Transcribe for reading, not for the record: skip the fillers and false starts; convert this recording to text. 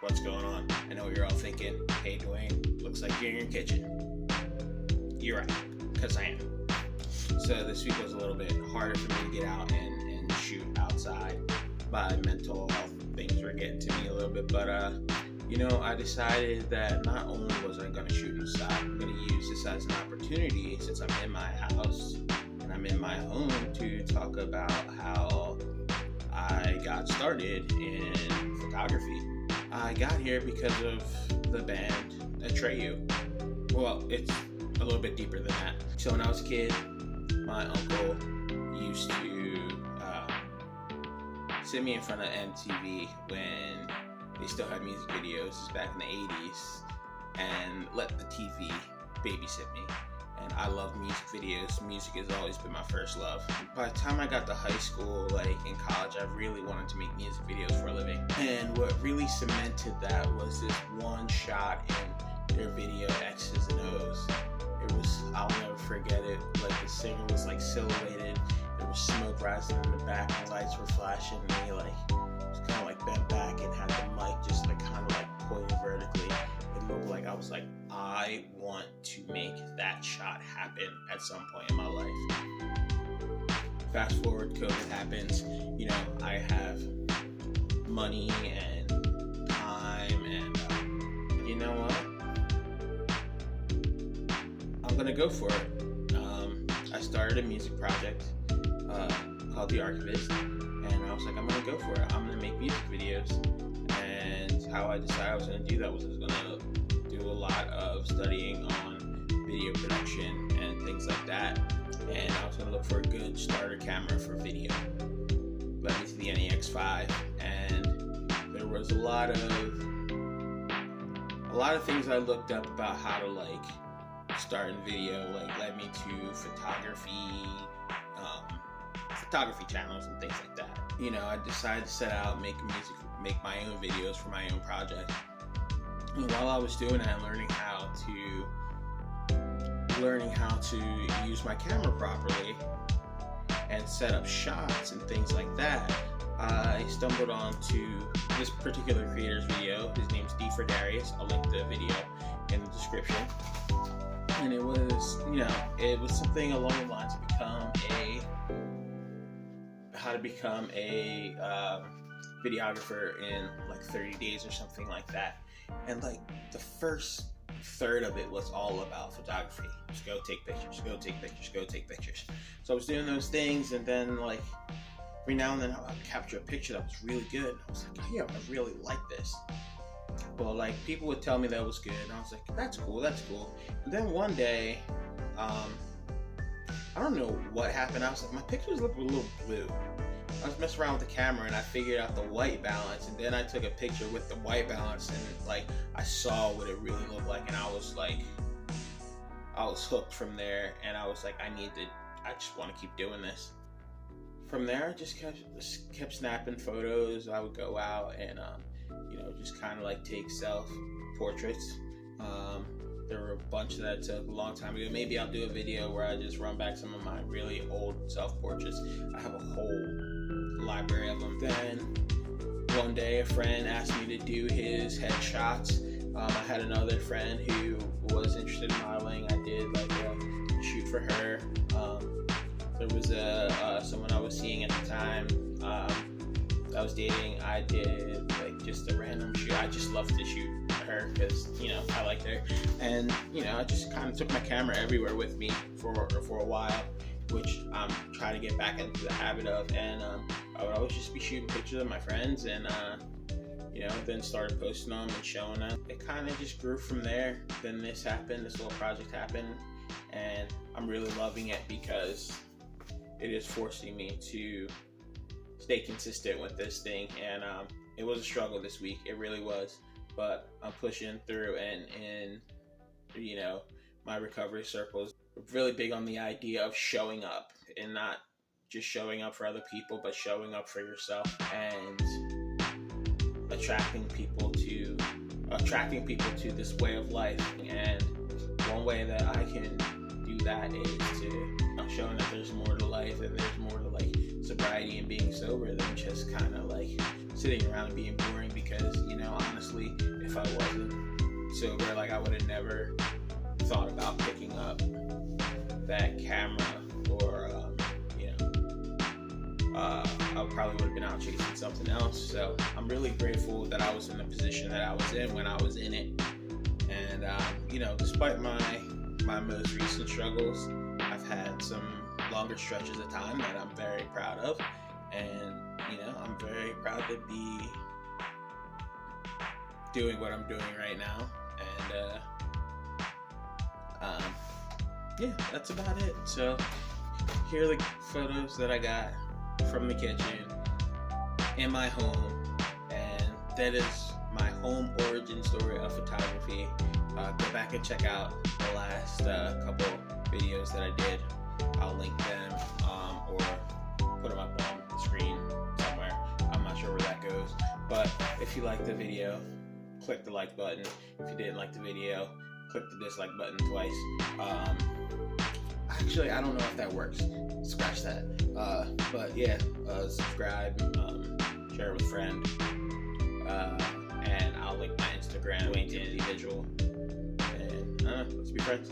What's going on? I know what you're all thinking. Hey Dwayne, looks like you're in your kitchen. You're right, because I am. So this week was a little bit harder for me to get out and shoot outside. My mental health things were getting to me a little bit, but I decided that not only was I going to shoot inside, I'm going to use this as an opportunity since I'm in my house and I'm in my home to talk about how I got started in photography. I got here because of the band Atreyu. Well, it's a little bit deeper than that. So when I was a kid, my uncle used to sit me in front of MTV when they still had music videos. This is back in the 80s, and let the TV babysit me. And I love music videos. Music has always been my first love. By the time I got to high school, like in college, I really wanted to make music videos for a living. And what really cemented that was this one shot in their video, X's and O's. I'll never forget it. Like the singer was like silhouetted. There was smoke rising in the back, and lights were flashing. And he like was kind of like bent back and had the mic just like kind of like pointed vertically. It looked like I was like, I want to make that shot happen at some point in my life. Fast forward, COVID happens. I have money and time, and you know what? I'm gonna go for it. I started a music project called The Archivist, and I was like, I'm gonna go for it. I'm gonna make music videos. And how I decided I was gonna do that was I was gonna do a lot of studying on video production and things like that. And I was gonna look for a good starter camera for video. Led me to the NEX5, and there was a lot of things I looked up about how to start in video, led me to photography channels and things like that. I decided to set out, make my own videos for my own project. And while I was doing that, learning how to use my camera properly and set up shots and things like that, I stumbled onto this particular creator's video. His name's D for Darius. I'll link the video in the description. And it was something along the lines of how to become a videographer in 30 days or something like that. And the first third of it was all about photography. Just go take pictures, go take pictures, go take pictures. So I was doing those things, and then every now and then I would capture a picture that was really good. And I was like, yeah, I really like this. Well, people would tell me that was good, and I was like, that's cool. And then one day, I don't know what happened. I was like, my pictures look a little blue. I was messing around with the camera, and I figured out the white balance, and then I took a picture with the white balance, and I saw what it really looked like, and I was hooked from there, and I was like, I just want to keep doing this. From there, I just kept snapping photos. I would go out and just kind of take self-portraits. There were a bunch that I took a long time ago. Maybe I'll do a video where I just run back some of my really old self-portraits. I have a whole library of them. Then one day a friend asked me to do his headshots. I had another friend who was interested in modeling. I did a shoot for her. There was someone I was seeing at the time I was dating. I did just a random shoot. I just loved to shoot her because I liked her, and I just kind of took my camera everywhere with me for a while, which I'm trying to get back into the habit of. And I would always just be shooting pictures of my friends, and then started posting them and showing them. It kind of just grew from there. Then this happened. This little project happened, and I'm really loving it because it is forcing me to stay consistent with this thing. And it was a struggle this week. It really was. But I'm pushing through, and in my recovery circles, really big on the idea of showing up, and not just showing up for other people, but showing up for yourself, and attracting people to this way of life. And one way that I can do that is to showing that there's more to life and there's more to like sobriety and being sober than just kind of like sitting around and being boring. Because, you know, honestly, if I wasn't sober, like I would have never thought about picking up that camera, or I probably would have been out chasing something else. So I'm really grateful that I was in the position that I was in when I was in it. And you know, despite my most recent struggles, I've had some longer stretches of time that I'm very proud of. And you know, I'm very proud to be doing what I'm doing right now. And yeah, that's about it. So here are the photos that I got from the kitchen in my home, and that is my home origin story of photography. Go back and check out the last couple videos that I did. I'll link them or put them up on the screen somewhere. I'm not sure where that goes, but if you liked the video, click the like button. If you didn't like the video, click the dislike button twice. Actually, I don't know if that works. Scratch that. But yeah, subscribe, share it with a friend, and I'll link my Instagram, Wayne to individual, and let's be friends.